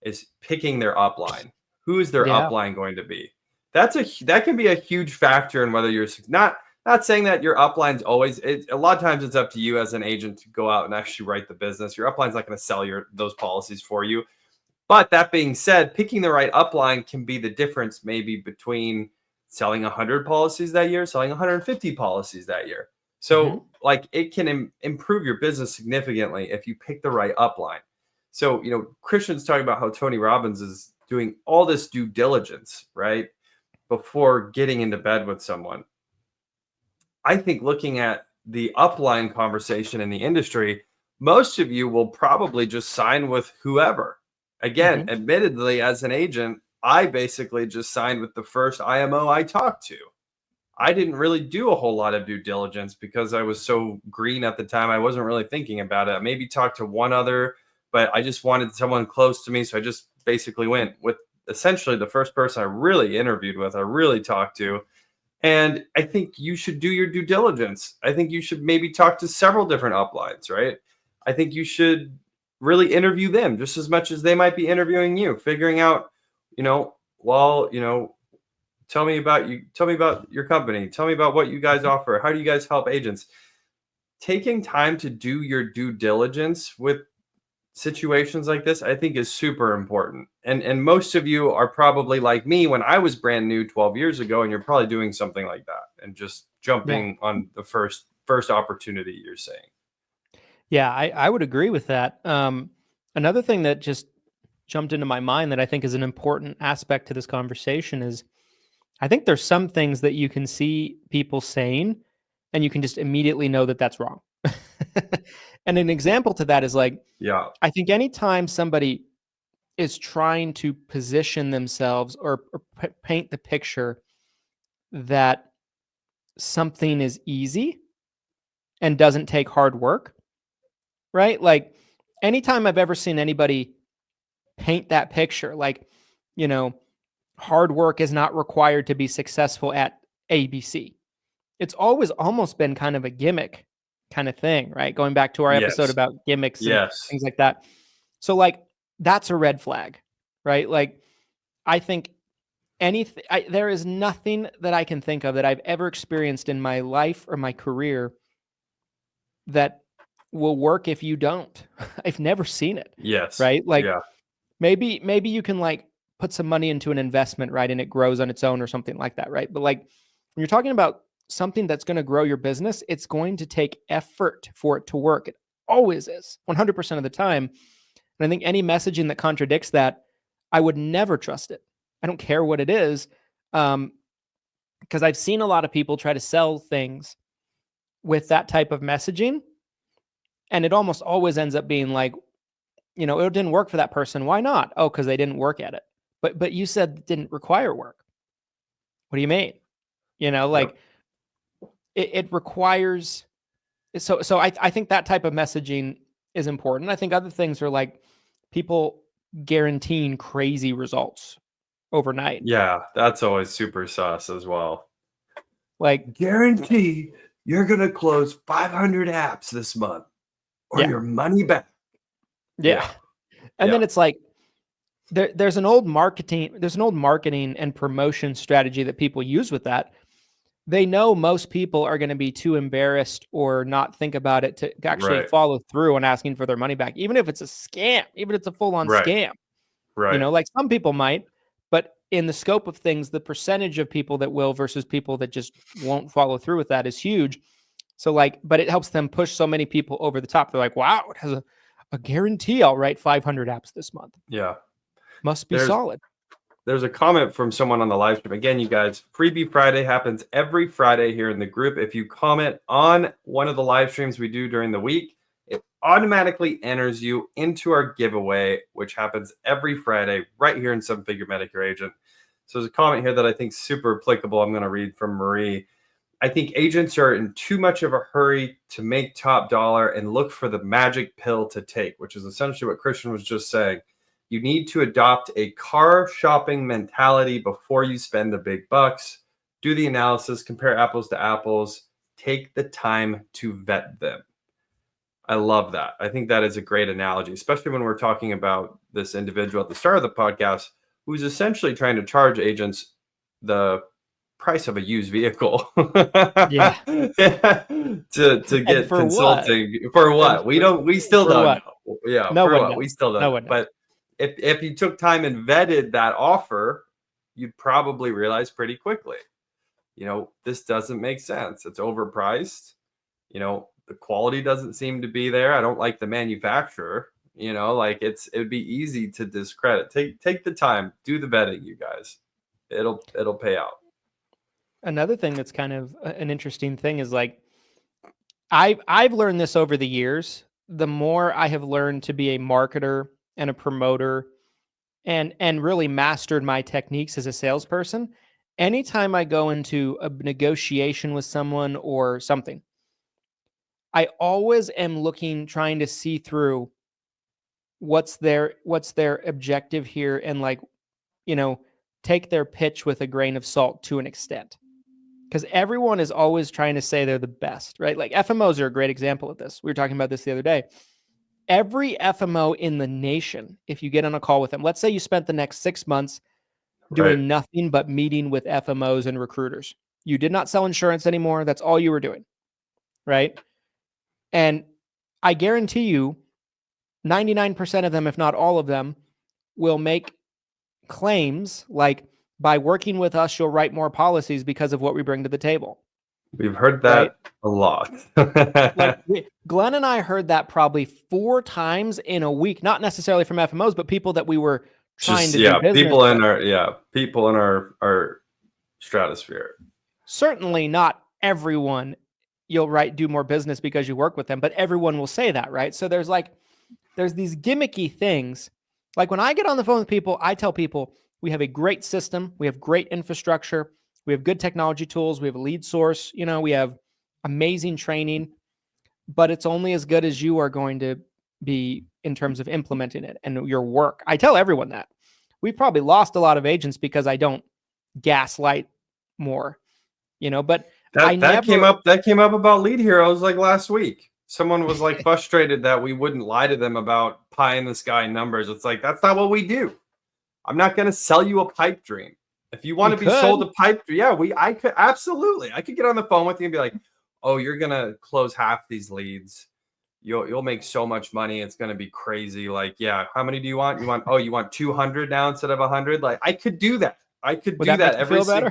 is picking their upline. Who is their upline going to be? That can be a huge factor in whether you're not saying that your upline's always. A lot of times it's up to you as an agent to go out and actually write the business. Your upline's not going to sell those policies for you. But that being said, picking the right upline can be the difference maybe between selling 100 policies that year, selling 150 policies that year. So it can improve your business significantly if you pick the right upline. So, Christian's talking about how Tony Robbins is doing all this due diligence, right, before getting into bed with someone. I think looking at the upline conversation in the industry, most of you will probably just sign with whoever. Again, admittedly, as an agent, I basically just signed with the first IMO I talked to. I didn't really do a whole lot of due diligence because I was so green at the time. I wasn't really thinking about it. I maybe talked to one other, but I just wanted someone close to me. So I just basically went with essentially the first person I really interviewed with, I really talked to. And I think you should do your due diligence. I think you should maybe talk to several different uplines, right? I think you should really interview them just as much as they might be interviewing you, figuring out, tell me about you, tell me about your company, tell me about what you guys offer. How do you guys help agents? Taking time to do your due diligence with situations like this, I think is super important. And most of you are probably like me when I was brand new 12 years ago, and you're probably doing something like that and just jumping on the first opportunity you're saying. Yeah, I would agree with that. Another thing that just jumped into my mind that I think is an important aspect to this conversation is I think there's some things that you can see people saying and you can just immediately know that that's wrong. And an example to that is I think anytime somebody is trying to position themselves or paint the picture that something is easy and doesn't take hard work, right? Like anytime I've ever seen anybody paint that picture, hard work is not required to be successful at ABC. It's always almost been kind of a gimmick kind of thing, right? Going back to our episode about gimmicks and things like that. So that's a red flag, right? I think there is nothing that I can think of that I've ever experienced in my life or my career that will work if you don't. I've never seen it. Yes. Right? Maybe you can put some money into an investment, right? And it grows on its own or something like that, right? But when you're talking about something that's going to grow your business, it's going to take effort for it to work. It always is, 100% of the time. And I think any messaging that contradicts that, I would never trust it. I don't care what it is. Because I've seen a lot of people try to sell things with that type of messaging. And it almost always ends up being it didn't work for that person. Why not? Oh, because they didn't work at it. But you said it didn't require work. What do you mean? It requires. So I think that type of messaging is important. I think other things are people guaranteeing crazy results overnight. Yeah, that's always super sus as well. Guarantee you're going to close 500 apps this month or your money back. Yeah. And then it's there's an old marketing and promotion strategy that people use with that. They know most people are going to be too embarrassed or not think about it to actually follow through on asking for their money back, even if it's a scam, even if it's a full-on scam. Right. Some people might, but in the scope of things, the percentage of people that will versus people that just won't follow through with that is huge. So but it helps them push so many people over the top. They're like, wow, it has a guarantee I'll write 500 apps this month. Yeah. Must be solid. There's a comment from someone on the live stream. Again, you guys, Freebie Friday happens every Friday here in the group. If you comment on one of the live streams we do during the week, it automatically enters you into our giveaway, which happens every Friday right here in Seven Figure Medicare Agent. So there's a comment here that I think is super applicable. I'm going to read from Marie. I think agents are in too much of a hurry to make top dollar and look for the magic pill to take, which is essentially what Christian was just saying. You need to adopt a car shopping mentality before you spend the big bucks. Do the analysis, compare apples to apples, take the time to vet them. I love that. I think that is a great analogy, especially when we're talking about this individual at the start of the podcast who's essentially trying to charge agents the price of a used vehicle Yeah. to get for consulting for what? We still for don't what? know. Yeah, No for one what? knows. We still don't No know. one knows. But if you took time and vetted that offer, you'd probably realize pretty quickly, this doesn't make sense. It's overpriced. The quality doesn't seem to be there. I don't like the manufacturer. Like it would be easy to discredit. Take the time, do the vetting, you guys. It'll pay out. Another thing that's kind of an interesting thing is like I've learned this over the years. The more I have learned to be a marketer and a promoter and really mastered my techniques as a salesperson, anytime I go into a negotiation with someone or something, I always am trying to see through what's their objective here and like, take their pitch with a grain of salt to an extent. Because everyone is always trying to say they're the best, right? Like FMOs are a great example of this. We were talking about this the other day. Every FMO in the nation, if you get on a call with them, let's say you spent the next 6 months doing nothing but meeting with FMOs and recruiters. You did not sell insurance anymore. That's all you were doing, right? And I guarantee you 99% of them, if not all of them, will make claims like, by working with us, you'll write more policies because of what we bring to the table. We've heard that a lot. Glenn and I heard that probably 4 times in a week, not necessarily from FMOs, but people that we were trying to do business people in with. People in our stratosphere. Certainly not everyone you'll do more business because you work with them, but everyone will say that, right? So there's these gimmicky things. Like when I get on the phone with people, I tell people, we have a great system. We have great infrastructure. We have good technology tools. We have a lead source. We have amazing training, but it's only as good as you are going to be in terms of implementing it and your work. I tell everyone that. We've probably lost a lot of agents because I don't gaslight more, but that came up about Lead Heroes like last week. Someone was like frustrated that we wouldn't lie to them about pie in the sky numbers. It's like, that's not what we do. I'm not going to sell you a pipe dream. If you want to be sold a pipe dream, I could absolutely. I could get on the phone with you and be like, "Oh, you're going to close half these leads. You'll make so much money. It's going to be crazy." Like, yeah, how many do you want? You want 200 now instead of 100? Like, I could do that. I could do that every single.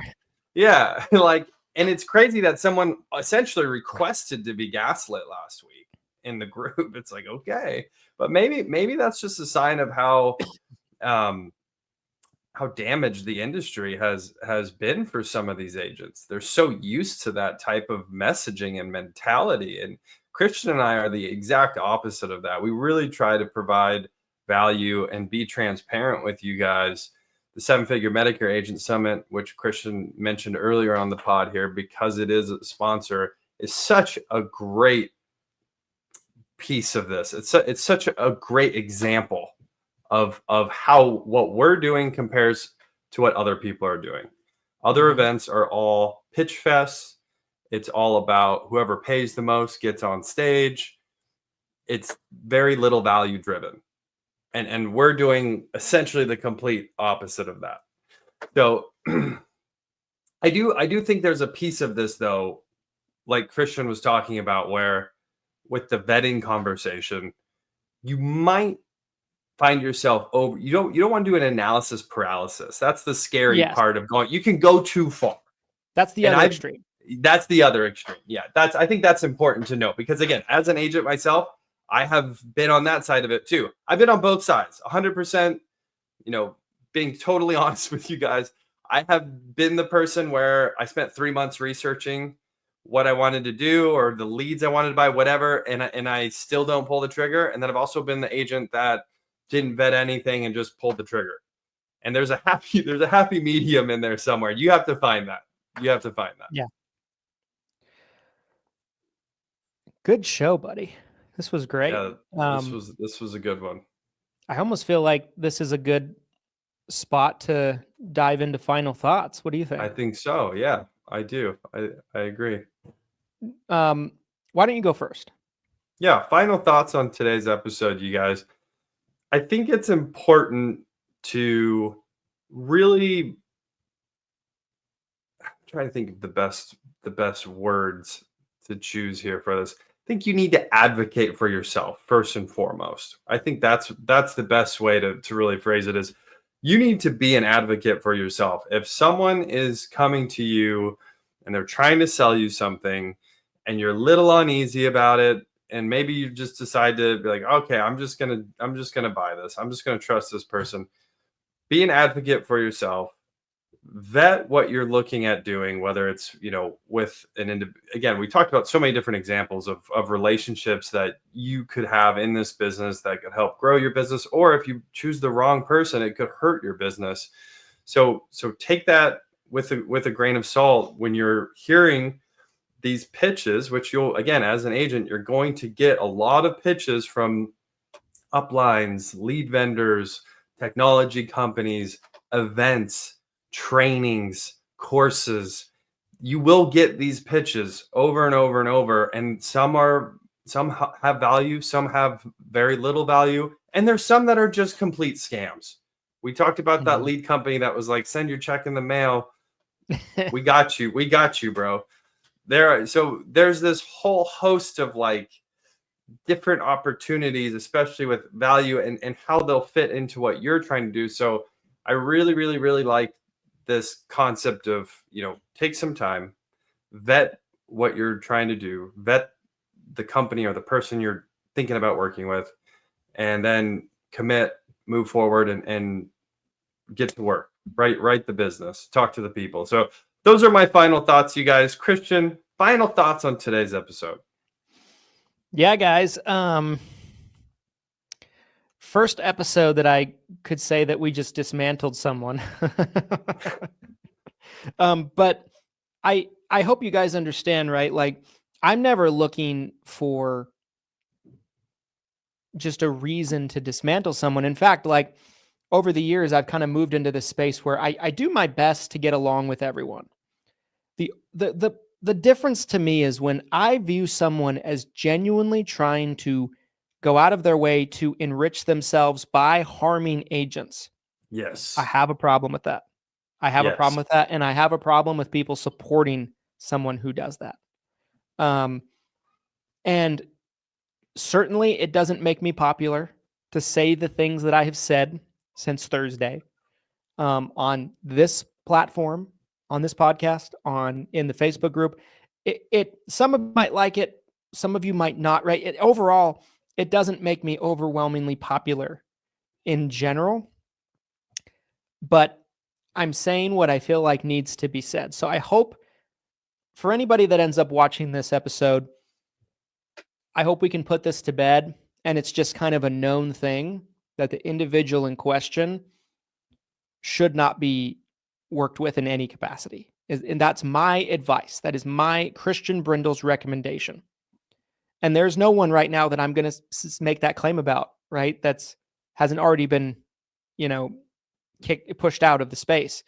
Yeah, and it's crazy that someone essentially requested to be gaslit last week in the group. It's like, okay, but maybe that's just a sign of how damaged the industry has been for some of these agents. They're so used to that type of messaging and mentality. And Christian and I are the exact opposite of that. We really try to provide value and be transparent with you guys. The 7-Figure Medicare Agent Summit, which Christian mentioned earlier on the pod here, because it is a sponsor, is such a great piece of this. It's such a great example of how what we're doing compares to what other people are doing. Other events are all pitch fests. It's all about whoever pays the most gets on stage. It's very little value driven. And we're doing essentially the complete opposite of that. So I do think there's a piece of this though, like Christian was talking about, where with the vetting conversation, you might find yourself over. You don't want to do an analysis paralysis. That's the scary part of going. You can go too far. That's the other extreme. That's the other extreme. Yeah, I think that's important to know, because again, as an agent myself, I have been on that side of it too. I've been on both sides, 100%. Being totally honest with you guys, I have been the person where I spent 3 months researching what I wanted to do or the leads I wanted to buy, whatever, and I still don't pull the trigger. And then I've also been the agent that didn't vet anything and just pulled the trigger. And there's a happy medium in there somewhere. You have to find that. Yeah. Good show, buddy. This was great. Yeah, this was a good one. I almost feel like this is a good spot to dive into final thoughts. What do you think? I think so. Yeah, I do. I agree. Why don't you go first? Yeah, final thoughts on today's episode, you guys. I think it's important to really try to think of the best words to choose here for this. I think you need to advocate for yourself first and foremost. I think that's the best way to really phrase it is you need to be an advocate for yourself. If someone is coming to you and they're trying to sell you something and you're a little uneasy about it, and maybe you just decide to be like, okay, I'm just gonna buy this. I'm just gonna trust this person. Be an advocate for yourself. Vet what you're looking at doing, whether it's, with again, we talked about so many different examples of relationships that you could have in this business that could help grow your business, or if you choose the wrong person, it could hurt your business. So take that with a grain of salt when you're hearing these pitches, which you'll, again, as an agent, you're going to get a lot of pitches from uplines, lead vendors, technology companies, events, trainings, courses. You will get these pitches over and over and over, and some have value, some have very little value, and there's some that are just complete scams. We talked about that lead company that was like, send your check in the mail. We got you, bro. So there's this whole host of like different opportunities, especially with value and how they'll fit into what you're trying to do. So I really, really, really like this concept of, take some time, vet what you're trying to do, vet the company or the person you're thinking about working with, and then commit, move forward, and get to work, write the business, talk to the people. So those are my final thoughts, you guys. Christian, final thoughts on today's episode. Yeah, guys. First episode that I could say that we just dismantled someone. But I hope you guys understand, right? Like, I'm never looking for just a reason to dismantle someone. In fact, like, over the years, I've kind of moved into this space where I do my best to get along with everyone. The difference to me is when I view someone as genuinely trying to go out of their way to enrich themselves by harming agents. Yes. I have a problem with that. I have a problem with that, and I have a problem with people supporting someone who does that. And certainly it doesn't make me popular to say the things that I have said since Thursday on this platform, on this podcast, in the Facebook group. Some of you might like it, some of you might not, right? Overall, it doesn't make me overwhelmingly popular in general, but I'm saying what I feel like needs to be said. So I hope for anybody that ends up watching this episode, I hope we can put this to bed, and it's just kind of a known thing that the individual in question should not be worked with in any capacity. And that's my advice. That is my Christian Brindle's recommendation. And there's no one right now that I'm going to make that claim about, right? Hasn't already been, pushed out of the space.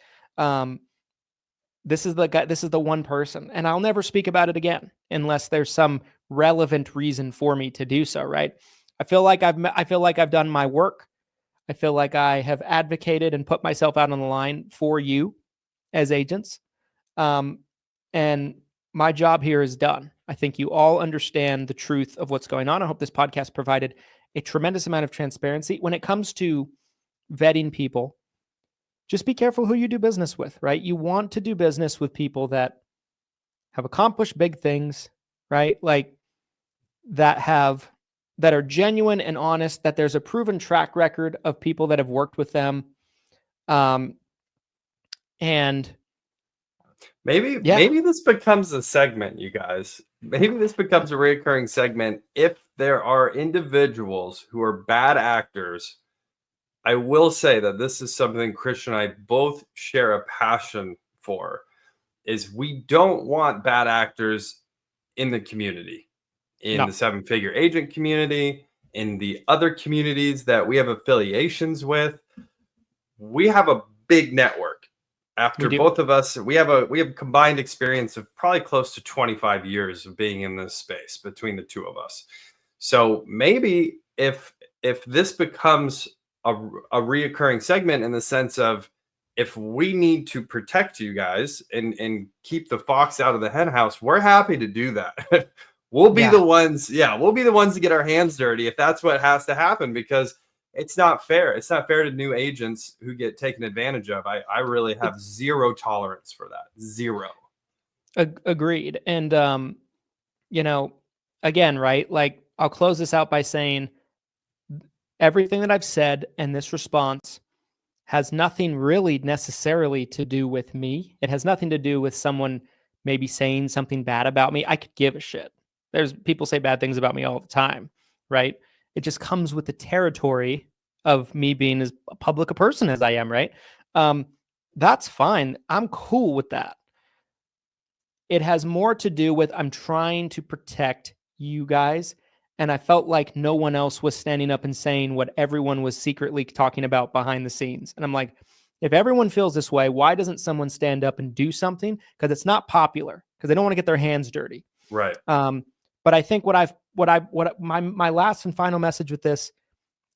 This is the guy. This is the one person, and I'll never speak about it again unless there's some relevant reason for me to do so. Right? I feel like I've done my work. I feel like I have advocated and put myself out on the line for you as agents. And my job here is done. I think you all understand the truth of what's going on. I hope this podcast provided a tremendous amount of transparency. When it comes to vetting people, just be careful who you do business with, right? You want to do business with people that have accomplished big things, right? Like that are genuine and honest, that there's a proven track record of people that have worked with them. And maybe this becomes a segment, you guys. Maybe this becomes a recurring segment. If there are individuals who are bad actors, I will say that this is something Christian and I both share a passion for, is we don't want bad actors in the community, in the seven-figure agent community, in the other communities that we have affiliations with. We have a big network. After both of us, we have combined experience of probably close to 25 years of being in this space between the two of us. So maybe if this becomes a reoccurring segment, in the sense of, if we need to protect you guys and keep the fox out of the hen house, we're happy to do that. We'll be the ones to get our hands dirty if that's what has to happen, because it's not fair. It's not fair to new agents who get taken advantage of. I really have zero tolerance for that. Zero. Agreed. And, again, right, like, I'll close this out by saying everything that I've said and this response has nothing really necessarily to do with me. It has nothing to do with someone maybe saying something bad about me. I could give a shit. There's people say bad things about me all the time, right? It just comes with the territory of me being as public a person as I am, right? That's fine. I'm cool with that. It has more to do with, I'm trying to protect you guys. And I felt like no one else was standing up and saying what everyone was secretly talking about behind the scenes. And I'm like, if everyone feels this way, why doesn't someone stand up and do something? Because it's not popular, because they don't want to get their hands dirty. Right. But I think my last and final message with this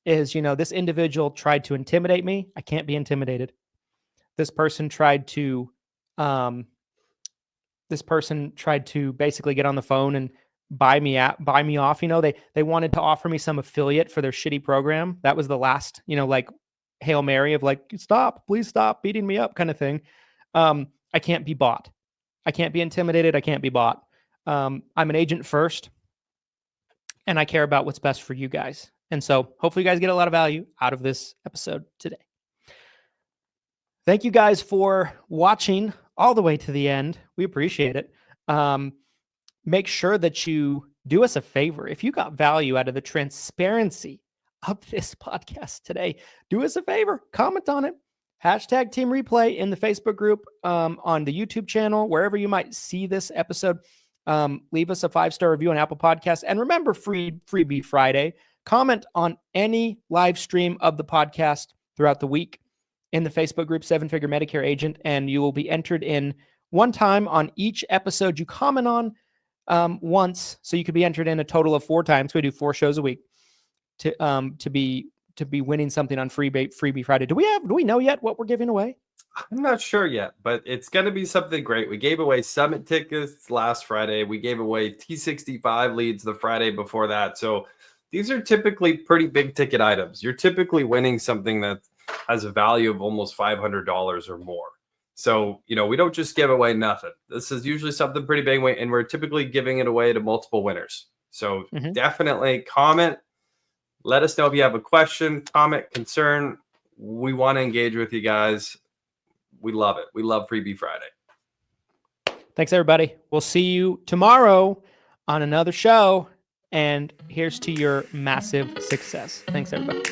is, this individual tried to intimidate me. I can't be intimidated. This person tried to basically get on the phone and buy me off. They wanted to offer me some affiliate for their shitty program. That was the last, like, Hail Mary of like, please stop beating me up kind of thing. I can't be bought. I can't be intimidated. I can't be bought. I'm an agent first, and I care about what's best for you guys. And so hopefully you guys get a lot of value out of this episode today. Thank you guys for watching all the way to the end. We appreciate it. Make sure that you do us a favor. If you got value out of the transparency of this podcast today, do us a favor, comment on it. Hashtag Team Replay in the Facebook group, on the YouTube channel, wherever you might see this episode. Leave us a 5-star review on Apple Podcasts. And remember, Freebie Friday. Comment on any live stream of the podcast throughout the week in the Facebook group, 7-Figure Medicare Agent, and you will be entered in one time on each episode you comment on once. So you could be entered in a total of 4 times. We do 4 shows a week to be winning something on Freebie Friday. Do we know yet what we're giving away? I'm not sure yet, but it's going to be something great. We gave away Summit tickets last Friday. We gave away T65 leads the Friday before that. So these are typically pretty big ticket items. You're typically winning something that has a value of almost $500 or more. So, we don't just give away nothing. This is usually something pretty big, and we're typically giving it away to multiple winners. So definitely comment. Let us know if you have a question, comment, concern. We want to engage with you guys. We love it. We love Freebie Friday. Thanks, everybody. We'll see you tomorrow on another show. And here's to your massive success. Thanks, everybody.